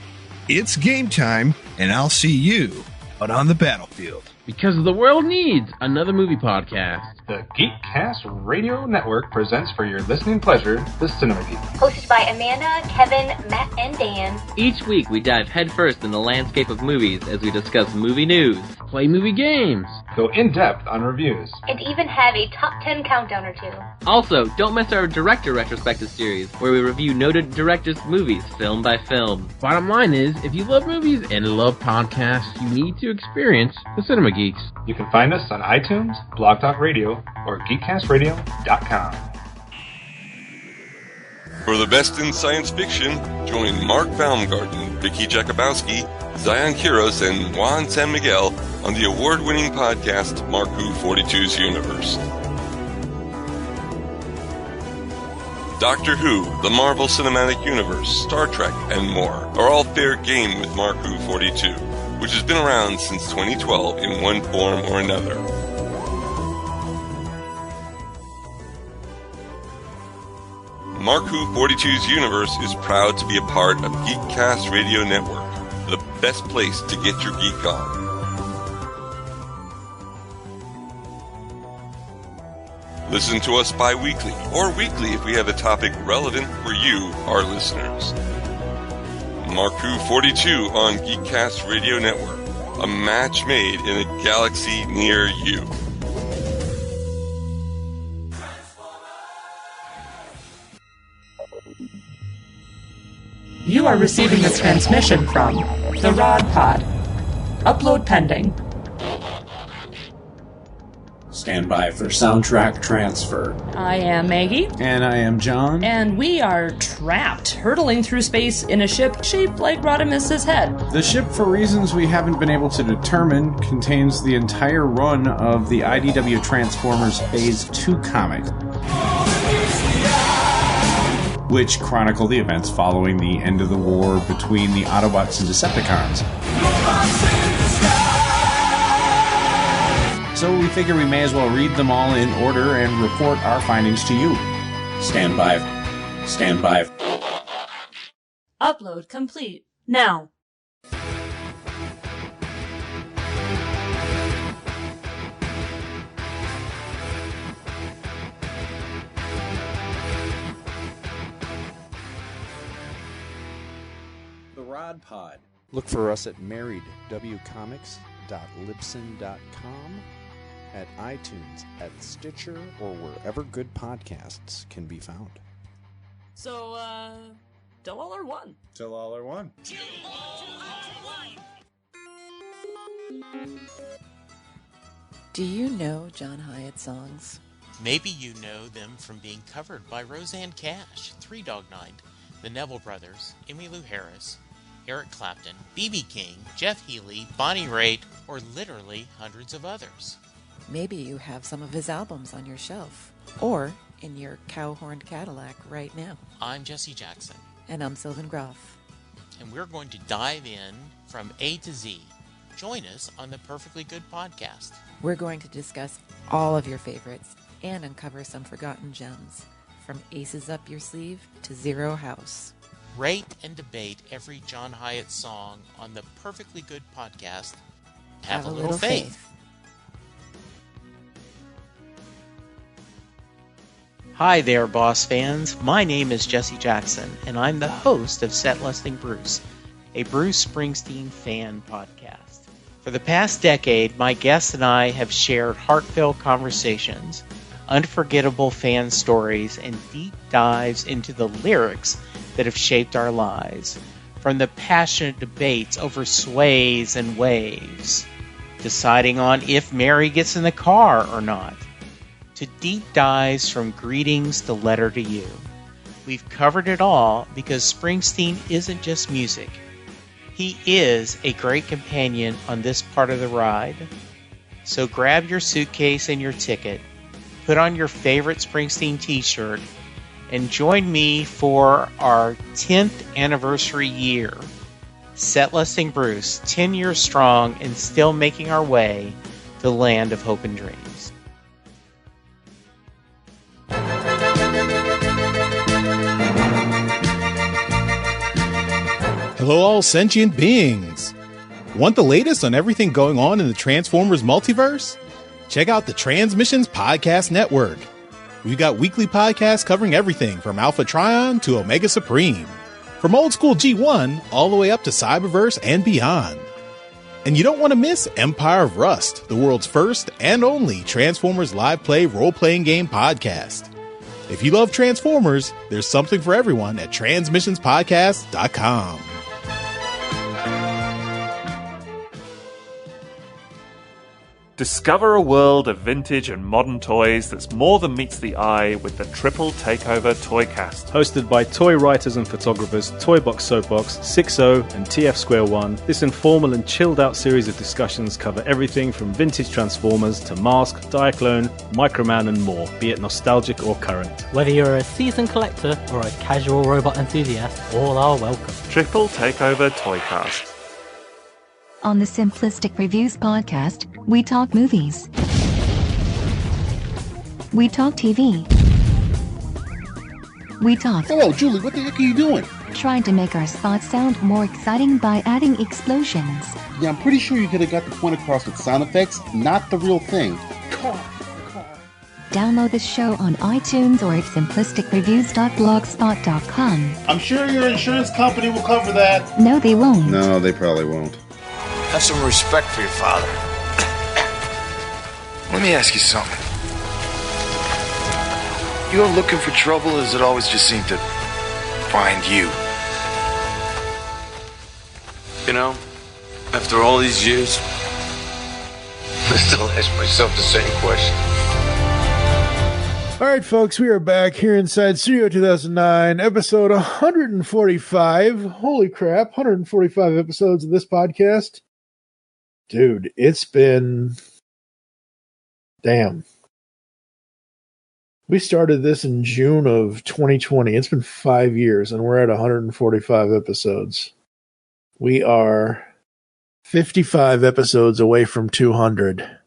It's game time, and I'll see you out on the battlefield. Because the world needs another movie podcast. The Geekcast Radio Network presents for your listening pleasure the Cinema Geek. Hosted by Amanda, Kevin, Matt, and Dan. Each week we dive headfirst in the landscape of movies as we discuss movie news, play movie games, go in-depth on reviews, and even have a top 10 countdown or two. Also, don't miss our director retrospective series, where we review noted directors' movies film by film. Bottom line is, if you love movies and love podcasts, you need to experience the Cinema Geeks. You can find us on iTunes, Blog Talk Radio, or geekcastradio.com. For the best in science fiction, join Mark Baumgarten, Vicky Jakubowski, Zion Kiros, and Juan San Miguel on the award-winning podcast Marku 42's Universe. Doctor Who, the Marvel Cinematic Universe, Star Trek, and more are all fair game with Marku 42, which has been around since 2012 in one form or another. Marku 42's Universe is proud to be a part of Geekcast Radio Network, the best place to get your geek on. Listen to us bi-weekly or weekly if we have a topic relevant for you, our listeners. Marku 42 on Geekcast Radio Network, a match made in a galaxy near you. You are receiving a transmission from the Rod Pod. Upload pending. Stand by for soundtrack transfer. I am Maggie. And I am John. And we are trapped, hurtling through space in a ship shaped like Rodimus's head. The ship, for reasons we haven't been able to determine, contains the entire run of the IDW Transformers Phase 2 comic, which chronicle the events following the end of the war between the Autobots and Decepticons. So we figure we may as well read them all in order and report our findings to you. Stand by. Stand by. Upload complete. Now. The Rod Pod. Look for us at marriedwcomics.libsyn.com, at iTunes, at Stitcher, or wherever good podcasts can be found. So, till all are one. Till all are one. Do you know John Hyatt songs? Maybe you know them from being covered by Roseanne Cash, Three Dog Night, the Neville Brothers, Emmylou Harris, Eric Clapton, B.B. King, Jeff Healey, Bonnie Raitt, or literally hundreds of others. Maybe you have some of his albums on your shelf, or in your cow-horned Cadillac right now. I'm Jesse Jackson. And I'm Sylvan Groff. And we're going to dive in from A to Z. Join us on the Perfectly Good Podcast. We're going to discuss all of your favorites and uncover some forgotten gems, from Aces Up Your Sleeve to Zero House. Rate and debate every John Hyatt song on the Perfectly Good Podcast. Have a little faith. Hi there, Boss fans. My name is Jesse Jackson, and I'm the host of Set Listing Bruce, a Bruce Springsteen fan podcast. For the past decade, my guests and I have shared heartfelt conversations, unforgettable fan stories, and deep dives into the lyrics that have shaped our lives. From the passionate debates over sways and waves, deciding on if Mary gets in the car or not, to deep dives from greetings to letter to you. We've covered it all because Springsteen isn't just music. He is a great companion on this part of the ride. So grab your suitcase and your ticket, put on your favorite Springsteen t-shirt, and join me for our 10th anniversary year. Set Listing Bruce, 10 years strong and still making our way to the land of hope and dreams. Hello, all sentient beings. Want the latest on everything going on in the Transformers multiverse? Check out the Transmissions Podcast Network. We've got weekly podcasts covering everything from Alpha Trion to Omega Supreme, from old school G1 all the way up to Cyberverse and beyond. And you don't want to miss Empire of Rust, the world's first and only Transformers live play role-playing game podcast. If you love Transformers, there's something for everyone at transmissionspodcast.com. Discover a world of vintage and modern toys that's more than meets the eye with the Triple Takeover Toycast. Hosted by toy writers and photographers Toybox Soapbox, 6O and TF Square 1, this informal and chilled out series of discussions cover everything from vintage Transformers to Mask, Diaclone, Microman and more, be it nostalgic or current. Whether you're a seasoned collector or a casual robot enthusiast, all are welcome. Triple Takeover Toycast. On the Simplistic Reviews podcast, we talk movies. We talk TV. We talk... Hello, Julie, what the heck are you doing? Trying to make our spots sound more exciting by adding explosions. Yeah, I'm pretty sure you could have got the point across with sound effects, not the real thing. Download the show on iTunes or at simplisticreviews.blogspot.com. I'm sure your insurance company will cover that. No, they won't. No, they probably won't. Have some respect for your father. Let me ask you something. You go looking for trouble, or does it always just seem to find you? You know, after all these years, I still ask myself the same question. All right, folks, we are back here inside Studio 2009, episode 145. Holy crap, 145 episodes of this podcast. Dude, it's been... Damn. We started this in June of 2020. It's been 5 years, and we're at 145 episodes. We are 55 episodes away from 200.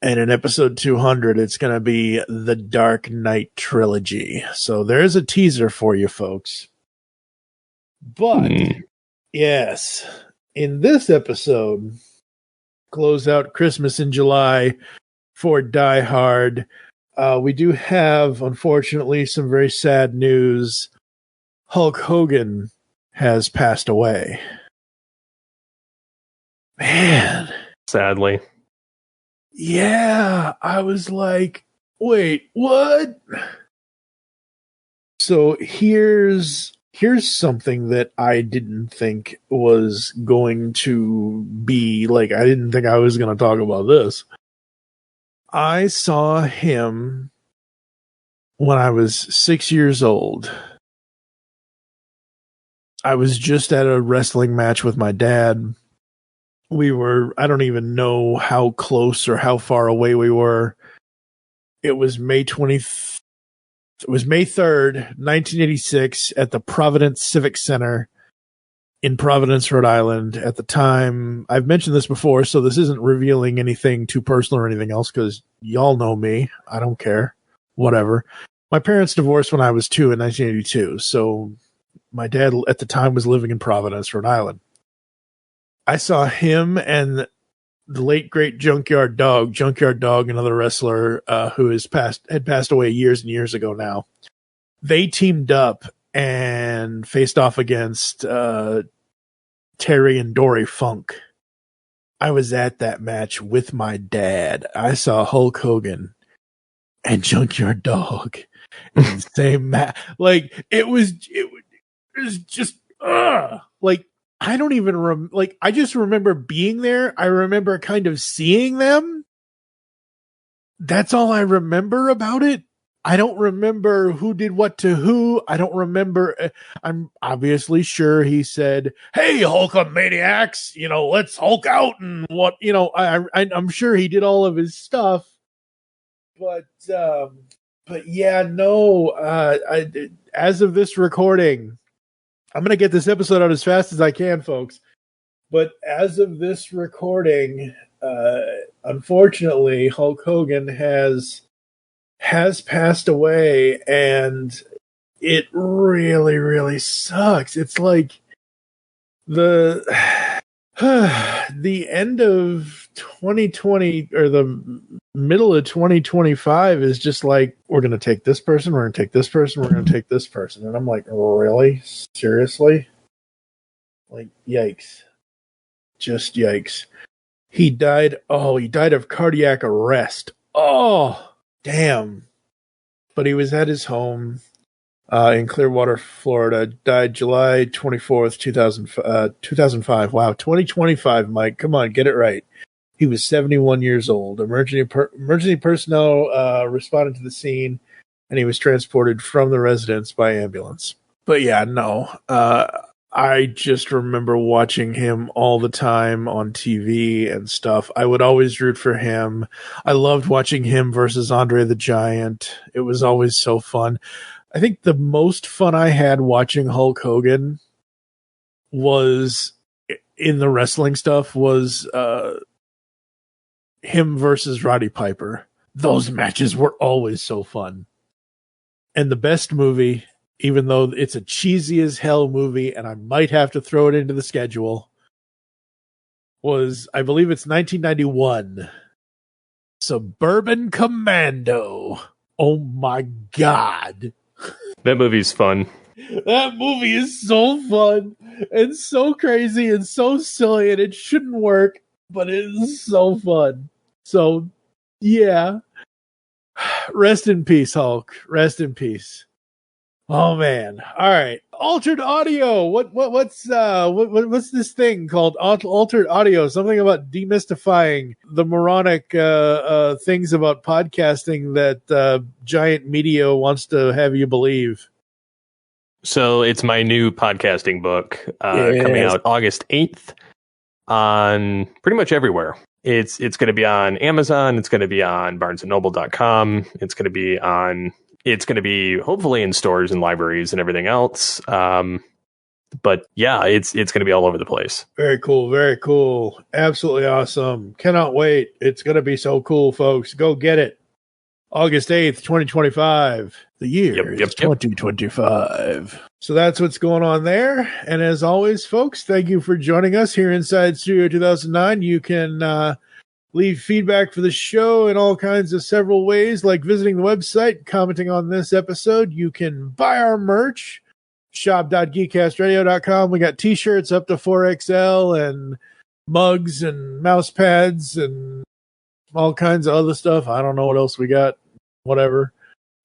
And in episode 200, it's going to be the Dark Knight trilogy. So there's a teaser for you folks. But, yes, in this episode, close out Christmas in July for Die Hard, we do have, unfortunately, some very sad news. Hulk Hogan has passed away. Man. Sadly. Yeah, I was like, wait, what? So here's something that I didn't think was going to be, like, I didn't think I was going to talk about this. I saw him when I was 6 years old. I was just at a wrestling match with my dad. I don't even know how close or how far away we were. It was May 3rd, 1986 at the Providence Civic Center in Providence, Rhode Island. At the time, I've mentioned this before, so this isn't revealing anything too personal or anything else, because y'all know me. I don't care. Whatever. My parents divorced when I was 2 in 1982, so my dad at the time was living in Providence, Rhode Island. I saw him and the late great Junkyard Dog, another wrestler who had passed away years and years ago now. They teamed up and faced off against Terry and Dory Funk. I was at that match with my dad. I saw Hulk Hogan and Junkyard Dog in the same match. Like it was just like I don't even I just remember being there. I remember kind of seeing them. That's all I remember about it. I don't remember who did what to who. I don't remember. I'm obviously sure he said, "Hey, Hulkamaniacs, let's Hulk out," and what, I'm sure he did all of his stuff. But yeah, no. As of this recording, I'm gonna get this episode out as fast as I can, folks. But as of this recording, unfortunately, Hulk Hogan has passed away, and it really, really sucks. It's like the end of 2020 or the middle of 2025 is just like, we're going to take this person, we're going to take this person, we're going to take this person. And I'm like, really? Seriously? Like, yikes. Just yikes. He died of cardiac arrest. Oh, damn. But he was at his home in Clearwater, Florida. Died July 24th, 2005. Wow, 2025, Mike. Come on, get it right. He was 71 years old. Emergency personnel responded to the scene, and he was transported from the residence by ambulance. But yeah, no. I just remember watching him all the time on TV and stuff. I would always root for him. I loved watching him versus Andre the Giant. It was always so fun. I think the most fun I had watching Hulk Hogan was in the wrestling stuff was him versus Roddy Piper. Those matches were always so fun. And the best movie, even though it's a cheesy as hell movie, and I might have to throw it into the schedule, was, I believe it's 1991, Suburban Commando. Oh my God. That movie's fun. That movie is so fun and so crazy and so silly, and it shouldn't work, but it is so fun. So, yeah. Rest in peace, Hulk. Rest in peace. Oh man! All right, altered audio. What's this thing called? Altered audio. Something about demystifying the moronic things about podcasting that giant media wants to have you believe. So it's my new podcasting book coming out August 8th on pretty much everywhere. It's going to be on Amazon. It's going to be on BarnesandNoble.com. It's going to be hopefully in stores and libraries and everything else. But yeah, it's going to be all over the place. Very cool. Very cool. Absolutely awesome. Cannot wait. It's going to be so cool, folks. Go get it. August 8th, 2025. The year is 2025. So that's what's going on there. And as always, folks, thank you for joining us here inside Studio 2009. You can leave feedback for the show in all kinds of several ways, like visiting the website, commenting on this episode. You can buy our merch, shop.geekcastradio.com. We got t-shirts up to 4XL and mugs and mouse pads and all kinds of other stuff. I don't know what else we got, whatever.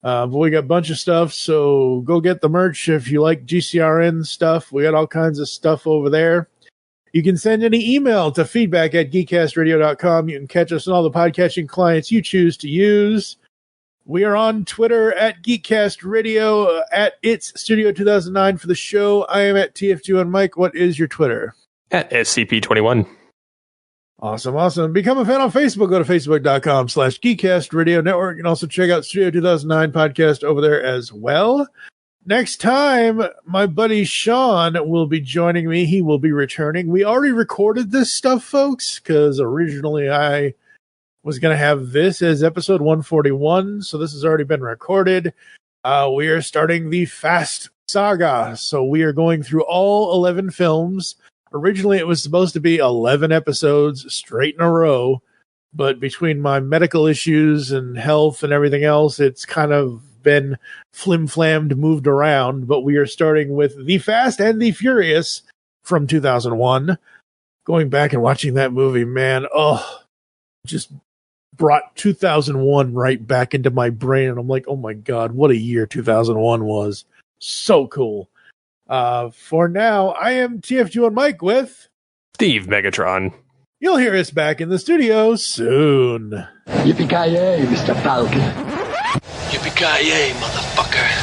But we got a bunch of stuff, so go get the merch if you like GCRN stuff. We got all kinds of stuff over there. You can send any email to feedback@geekcastradio.com. You can catch us on all the podcasting clients you choose to use. We are on Twitter at GeekCastRadio, at It's Studio 2009 for the show. I am at TFG and Mike. What is your Twitter? At SCP21. Awesome. Become a fan on Facebook. Go to facebook.com/Geekcast Radio Network. You can also check out Studio 2009 podcast over there as well. Next time, my buddy Sean will be joining me. He will be returning. We already recorded this stuff, folks, because originally I was going to have this as episode 141. So this has already been recorded. We are starting the Fast Saga. So we are going through all 11 films. Originally, it was supposed to be 11 episodes straight in a row, but between my medical issues and health and everything else, it's kind of been flim-flammed, moved around. But we are starting with The Fast and the Furious from 2001. going back and watching that movie, man, just brought 2001 right back into my brain. And I'm like, oh my God, what a year 2001 was. So cool. For now, I am TFG and Mike with Steve Megatron. You'll hear us back in the studio soon. Yippee-ki-yay, Mr. Falcon. Yippee-ki-yay, motherfucker.